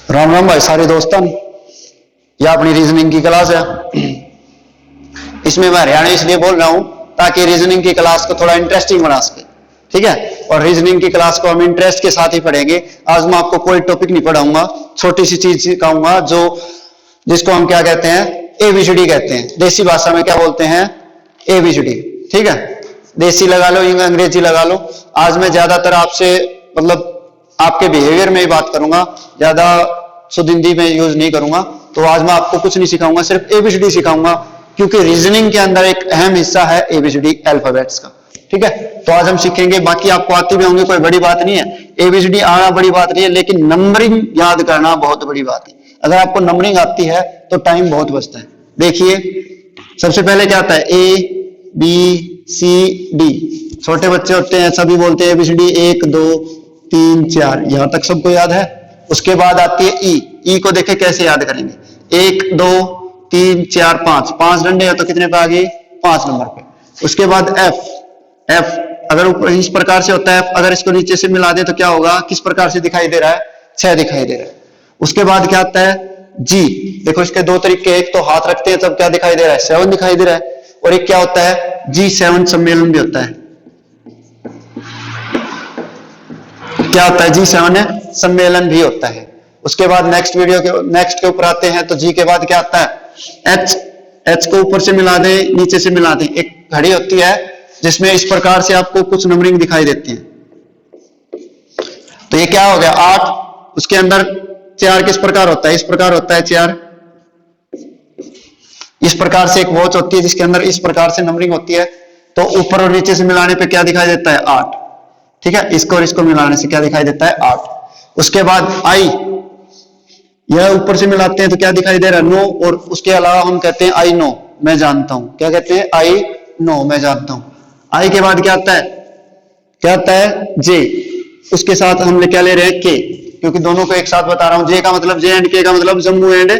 राम राम भाई सारे दोस्तों, यह अपनी रीजनिंग की क्लास है। इसमें मैं हरियाणा इसलिए बोल रहा हूं ताकि रीजनिंग की क्लास को थोड़ा इंटरेस्टिंग बना सके, ठीक है। और रीजनिंग की क्लास को हम इंटरेस्ट के साथ ही पढ़ेंगे। आज मैं आपको कोई टॉपिक नहीं पढ़ाऊंगा, छोटी सी चीज सिखाऊंगा जिसको हम क्या कहते हैं, एबीसीडी कहते हैं। देसी भाषा में क्या बोलते हैं, एबीसीडी, ठीक है। देसी लगा लो, अंग्रेजी लगा लो। आज मैं ज्यादातर आपसे मतलब आपके बिहेवियर में ही बात करूंगा, ज्यादा शुद्ध हिंदी में यूज नहीं करूंगा। तो आज मैं आपको कुछ नहीं सिखाऊंगा, सिर्फ एबीसीडी सिखाऊंगा, क्योंकि रीजनिंग के अंदर एक अहम हिस्सा है एबीसीडी अल्फाबेट्स का, ठीक है। तो आज हम सीखेंगे, बाकी आपको आती भी होंगी, कोई बड़ी बात नहीं है। एबीसीडी आना बड़ी बात नहीं है, लेकिन नंबरिंग याद करना बहुत बड़ी बात है। अगर आपको नंबरिंग आती है तो टाइम बहुत बचता है। देखिए सबसे पहले क्या आता है, ए बी सी डी। छोटे बच्चे होते हैं सभी बोलते हैं एबीसीडी 1 2 3 4, यहां तक सबको याद है। उसके बाद आती है ई को देखे कैसे याद करेंगे, 1 2 3 4 5, 5 डंडे हो तो कितने पे आ गए, 5 नंबर पे। उसके बाद एफ अगर ऊपर इस प्रकार से होता है, अगर इसको नीचे से मिला दे तो क्या होगा, किस प्रकार से दिखाई दे रहा है, 6 दिखाई दे रहा है। उसके बाद क्या आता है, जी। देखो इसके दो तरीके, एक तो हाथ रखते हैं तब क्या दिखाई दे रहा है, 7 दिखाई दे रहा है। और एक क्या होता है, G7 सम्मेलन भी होता है। क्या होता है, G7 सम्मेलन भी होता है। उसके बाद नेक्स्ट के ऊपर आते हैं तो जी के बाद क्या आता है, एच को ऊपर से मिला दे, नीचे से मिला दे। एक घड़ी होती है जिसमें इस प्रकार से आपको कुछ नंबरिंग दिखाई देती है। तो ये क्या हो गया, 8। उसके अंदर 4 किस प्रकार होता है, इस प्रकार होता है 4। इस प्रकार से एक वॉच होती है जिसके अंदर इस प्रकार से नंबरिंग होती है। तो ऊपर और नीचे से मिलाने पे क्या दिखाई देता है, 8, ठीक है। इसको और इसको मिलाने से क्या दिखाई देता है, 8। उसके बाद आई, यह ऊपर से मिलाते हैं तो क्या दिखाई दे रहा है, 9। और उसके अलावा हम कहते हैं आई नो, मैं जानता हूं। क्या कहते हैं, आई नो, मैं जानता हूं। आई के बाद क्या आता है, जे। उसके साथ हम क्या ले रहे हैं, के, क्योंकि दोनों को एक साथ बता रहा हूं। जे का मतलब जे एंड के का मतलब जम्मू एंड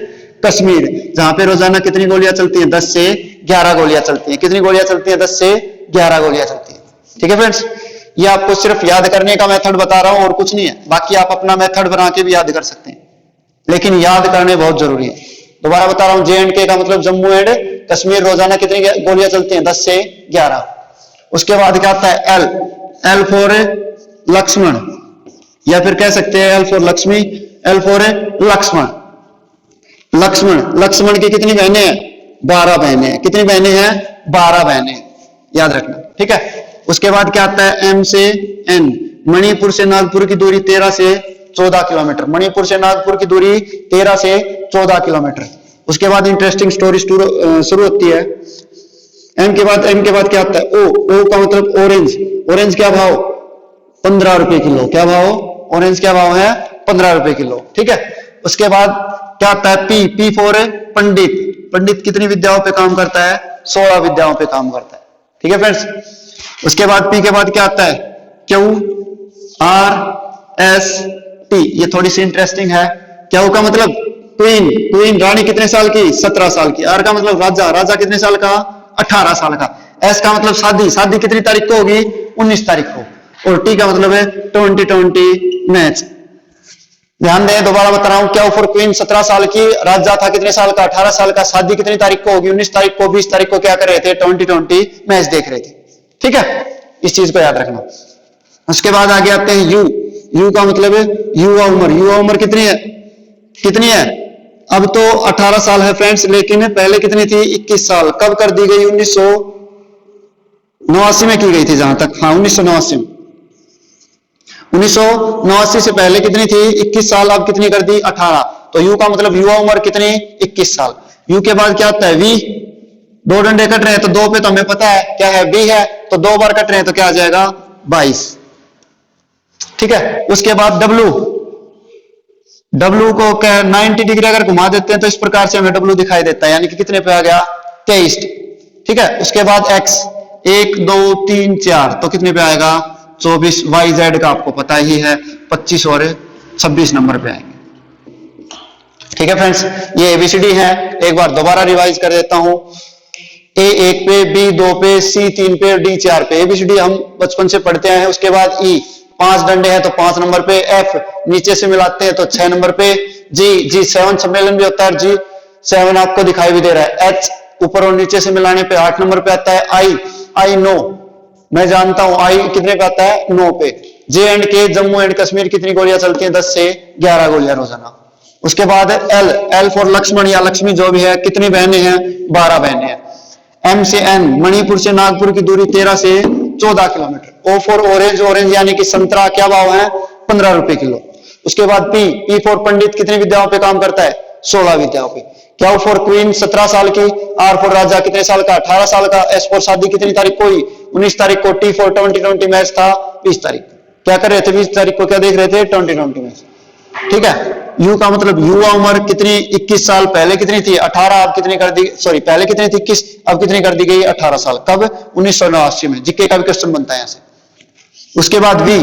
कश्मीर, जहां पे रोजाना कितनी गोलियां चलती हैं, 10 से 11 गोलियां चलती हैं। कितनी गोलियां चलती हैं, 10 से 11 गोलियां चलती हैं, ठीक है फ्रेंड्स। ये आपको सिर्फ याद करने का मेथड बता रहा हूं और कुछ नहीं है। बाकी आप अपना मेथड बना के भी याद कर सकते हैं, लेकिन याद करने बहुत जरूरी है। दोबारा बता रहा हूं, जे एंड के का मतलब जम्मू एंड कश्मीर, रोजाना कितनी गोलियां चलती हैं, 10 से 11। उसके बाद क्या आता है, एल फॉर लक्ष्मण, या फिर कह सकते हैं L for Lakshmi, L for Lakshman. Lakshman की कितनी बहनें हैं, 12 बहनें हैं। कितनी बहनें हैं, 12 बहनें, याद रखना, ठीक है। उसके बाद क्या आता है, एम से एन। मणिपुर से नागपुर की दूरी 13 से 14 किलोमीटर। मणिपुर से नागपुर की दूरी 13 से 14 किलोमीटर। उसके बाद इंटरेस्टिंग स्टोरी शुरू होती है। एम के बाद क्या आता है, ओ का मतलब ऑरेंज। ऑरेंज क्या भाव, 15 रुपए किलो। क्या भाव, ऑरेंज क्या भाव है, 15 रुपए किलो, ठीक है। उसके बाद क्या आता है, पी फॉर पंडित। पंडित कितनी विद्याओं पे काम करता है, 16 विद्याओं पे काम करता है, ठीक है फ्रेंड्स। उसके बाद पी के बाद क्या आता है, क्यू आर एस टी। ये थोड़ी सी इंटरेस्टिंग है। क्यू का मतलब क्वीन, रानी कितने साल की, 17 साल की। आर का मतलब राजा कितने साल का, 18 साल का। एस का मतलब शादी कितनी तारीख को होगी, 19 तारीख को। और टी का मतलब है 2020 मैच। ध्यान दें, दोबारा बता रहा हूं, क्या फॉर क्वीन 17 साल की, राजा था कितने साल का, 18 साल का। शादी कितनी तारीख को होगी, 19 तारीख को। 20 तारीख को क्या कर रहे थे, 2020 मैच देख रहे थे, ठीक है। इस चीज को याद रखना। उसके बाद आगे आते हैं यू का मतलब है युवा उम्र कितनी है, अब तो 18 साल है फ्रेंड्स, लेकिन पहले कितनी थी, 21 साल। कब कर दी गई, 1989 में की गई थी जहां तक, हाँ 1989 से पहले कितनी थी, 21 साल। अब कितनी कर दी, 18। तो यू का मतलब युवा उम्र कितनी, 21 साल। यू के बाद क्या आता है, वी। 2 डंडे कट रहे हैं तो 2 पे तो हमें पता है क्या है, बी है। तो 2 बार कट रहे हैं तो क्या आ जाएगा, 22, ठीक है। उसके बाद डब्लू को क्या 90 डिग्री अगर घुमा देते हैं तो इस प्रकार से हमें डब्लू दिखाई देता है, यानी कि कितने पे आ गया, 23, ठीक है। उसके बाद एक्स, 1 2 3 4, तो कितने पे आएगा, 24। वाई जेड का आपको पता ही है, 25 और 26 नंबर पे आएंगे, ठीक है फ्रेंड्स। ये एबीसीडी है, एक बार दोबारा रिवाइज कर देता हूं। ए 1 पे, बी 2 पे, सी 3 पे, डी 4 पे। एबीसीडी हम बचपन से पढ़ते हैं। उसके बाद ई 5 डंडे हैं तो 5 नंबर पे, एफ नीचे से मिलाते हैं तो 6 नंबर पे, जी 7 सम्मेलन भी होता है, जी 7 आपको दिखाई भी दे रहा है, एच ऊपर और नीचे से मिलाने पे 8 नंबर पे आता है, आई नो मैं जानता हूं, आई कितने पे आता है 9 पे, जे एंड के जम्मू एंड कश्मीर कितनी गोलियां चलती हैं 10 से 11 गोलियां रोजाना। उसके बाद एल फॉर लक्ष्मण या लक्ष्मी जो भी है, कितनी बहनें हैं 12 बहनें हैं। एम से एन मणिपुर से नागपुर की दूरी 13 से 14 kilometre. O for orange, orange यानी कि संतरा, क्या भाव है 15 रुपए किलो। उसके बाद पी फॉर पंडित कितनी विद्याओं पे काम करता है 16 विद्याओं पे। क्या फॉर क्वीन 17 साल की, आर फॉर राजा कितने साल का 18 साल का, एस फॉर शादी कितनी तारीख को हुई 19 तारीख को, टी फॉर 2020 मैच था 20 तारीख को। क्या कर रहे थे 20 तारीख को, क्या देख रहे थे 2020 मैच, ठीक है। यू का मतलब युवा उम्र कितनी 21 साल, पहले कितनी थी 18, अब कितनी कर दी, सॉरी पहले कितनी थी 21, अब कितनी कर दी गई 18 साल, कब 1989 में। जीके का भी क्वेश्चन बनता है यहां से। उसके बाद वी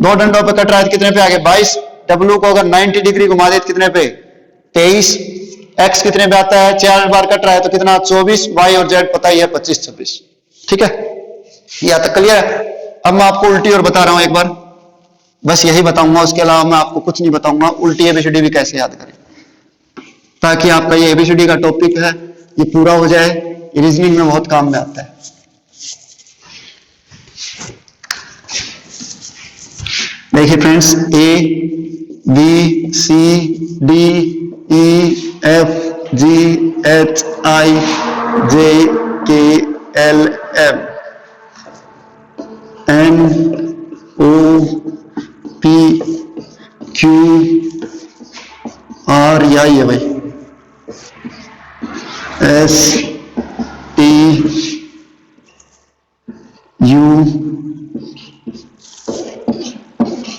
2 डंडों पे कट रहा है कितने पे आ गए 22, डब्ल्यू को अगर 90 डिग्री घुमा दे कितने पे 23, एक्स कितने पे आता है 4 बार कट रहा है तो कितना 24, वाई और जेड पता ही है 25 26, ठीक है। यहां तक क्लियर है। अब मैं आपको उल्टी और बता रहा हूं एक बार, बस यही बताऊंगा, उसके अलावा मैं आपको कुछ नहीं बताऊंगा। उल्टी एबीसीडी भी कैसे याद करें, ताकि आपका ये एबीसीडी का टॉपिक है ये पूरा हो जाए, ये रीजनिंग में बहुत काम में आता है। देखिए friends, A B C D E F G H I J K L M N O P Q R, यही है भाई, S T U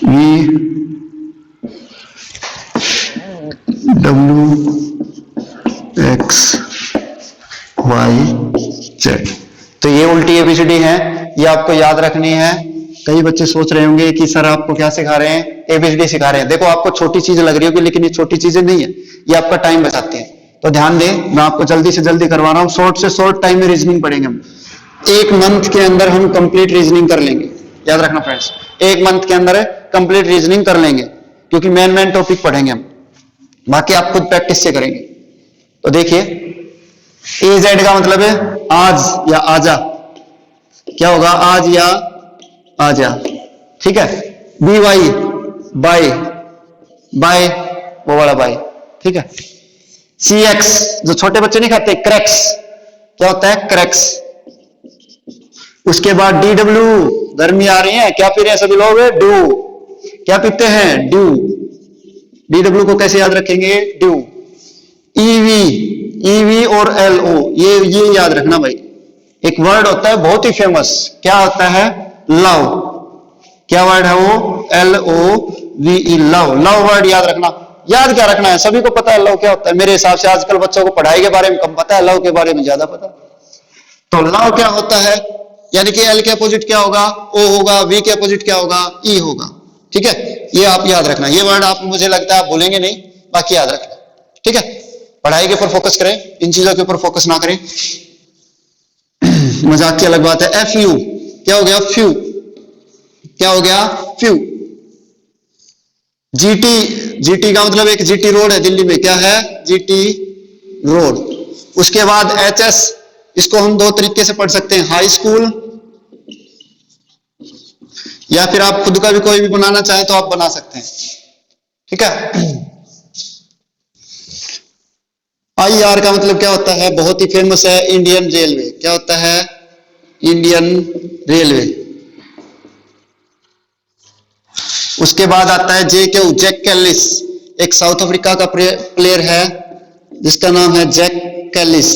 V W X Y Z. तो ये उल्टी एबीसीडी है, ये आपको याद रखनी है। कई बच्चे सोच रहे होंगे कि सर आपको क्या सिखा रहे हैं, एबीसीडी सिखा रहे हैं। देखो आपको छोटी चीजें लग रही होगी, लेकिन ये छोटी चीजें नहीं है, ये आपका टाइम बचाते हैं। तो ध्यान दें, मैं आपको जल्दी से जल्दी करवा रहा हूं। शॉर्ट से शॉर्ट टाइम में रीजनिंग पढ़ेंगे हम, 1 मंथ के अंदर हम कंप्लीट रीजनिंग कर लेंगे। याद रखना फ्रेंड्स, 1 मंथ के अंदर कंप्लीट रीजनिंग कर लेंगे, क्योंकि मेन टॉपिक पढ़ेंगे हम, बाकी आप खुद प्रैक्टिस से करेंगे। तो देखिए, ए जेड का मतलब है आज या आजा, क्या होगा आज या आजा, ठीक है। बी वाई बाय, बाय वो वाला बाय, ठीक है। सी एक्स जो छोटे बच्चे नहीं खाते, क्रैक्स, क्या होता है क्रैक्स। उसके बाद डी डब्ल्यू, गर्मी आ रही है, क्या पी रहे हैं सभी लोग ड्यू, क्या पीते हैं ड्यू। डी डब्ल्यू को कैसे याद रखेंगे ड्यू। ईवी, ईवी और एल ओ, ये याद रखना भाई। एक वर्ड होता है बहुत ही फेमस, क्या होता है लव, क्या वर्ड है वो L O V E, love. Love word याद रखना। याद क्या रखना है, सभी को पता है लव क्या होता है। मेरे हिसाब से आजकल बच्चों को पढ़ाई के बारे में कम पता है, लव के बारे में ज्यादा पता। तो लव क्या होता है, यानी कि एल के अपोजिट क्या होगा ओ होगा, वी के अपोजिट क्या होगा ई होगा, ठीक है। ये आप याद रखना, ये वर्ड आप मुझे लगता है आप भूलेंगे नहीं, बाकी याद रखना, ठीक है। पढ़ाई के ऊपर फोकस करें, इन चीजों के ऊपर फोकस ना करें। मजाक की अलग बात है। एफ यू क्या हो गया फ्यू, क्या हो गया फ्यू। जीटी, जीटी का मतलब एक जीटी रोड है दिल्ली में, क्या है जीटी रोड। उसके बाद एचएस, इसको हम 2 तरीके से पढ़ सकते हैं, हाई स्कूल, या फिर आप खुद का भी कोई भी बनाना चाहें तो आप बना सकते हैं, ठीक है। आईआर का मतलब क्या होता है, बहुत ही फेमस है, इंडियन रेलवे, क्या होता है इंडियन रेलवे। उसके बाद आता है जेक्यू, जैक कैलिस, एक साउथ अफ्रीका का प्लेयर है जिसका नाम है जैक कैलिस।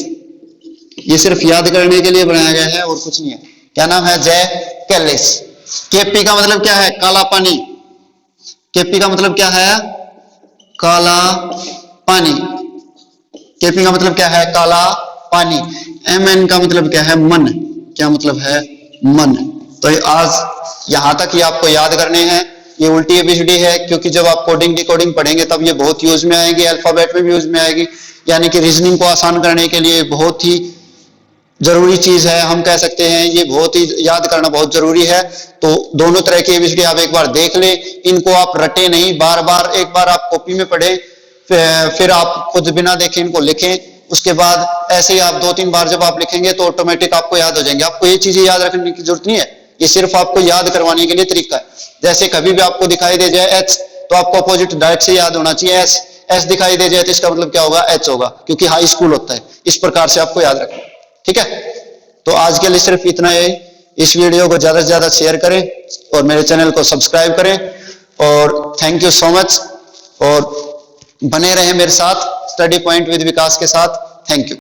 ये सिर्फ याद करने के लिए बनाया गया है और कुछ नहीं है। क्या नाम है जैक कैलिस। केपी का मतलब क्या है काला पानी, केपी का मतलब क्या है काला पानी, केपी का मतलब क्या है काला पानी। एमएन का मतलब क्या है मन, क्या मतलब है मन। तो आज यहां तक ही आपको याद करने हैं। ये उल्टी एबीसीडी है, क्योंकि जब आप कोडिंग डिकोडिंग पढ़ेंगे तब ये बहुत यूज में आएगी, अल्फाबेट में भी यूज में आएगी, यानी कि रीजनिंग को आसान करने के लिए बहुत ही जरूरी चीज है, हम कह सकते हैं ये बहुत ही याद करना बहुत जरूरी है। तो दोनों तरह की एबीसीडी आप एक बार देख लें, इनको आप रटे नहीं, बार बार एक बार आप कॉपी में पढ़ें, फिर आप खुद बिना देखे इनको लिखें, उसके बाद ऐसे ही आप 2-3 बार जब आप लिखेंगे तो ऑटोमेटिक आपको याद हो जाएंगे। आपको ये चीजें याद रखने की जरूरत नहीं है, ये सिर्फ आपको याद करवाने के लिए तरीका है। जैसे कभी भी आपको दिखाई दे जाए एच, तो आपको अपोजिट डायरेक्ट से याद होना चाहिए एस। एस दिखाई दे जाए तो इसका मतलब क्या होगा, एच होगा, क्योंकि हाई स्कूल होता है। इस प्रकार से आपको याद रखना, ठीक है। तो आज के लिए सिर्फ इतना ही। इस वीडियो को ज्यादा से ज्यादा शेयर करें और मेरे चैनल को सब्सक्राइब करें, और थैंक यू सो मच। और बने रहें मेरे साथ स्टडी पॉइंट विद विकास के साथ। Thank you.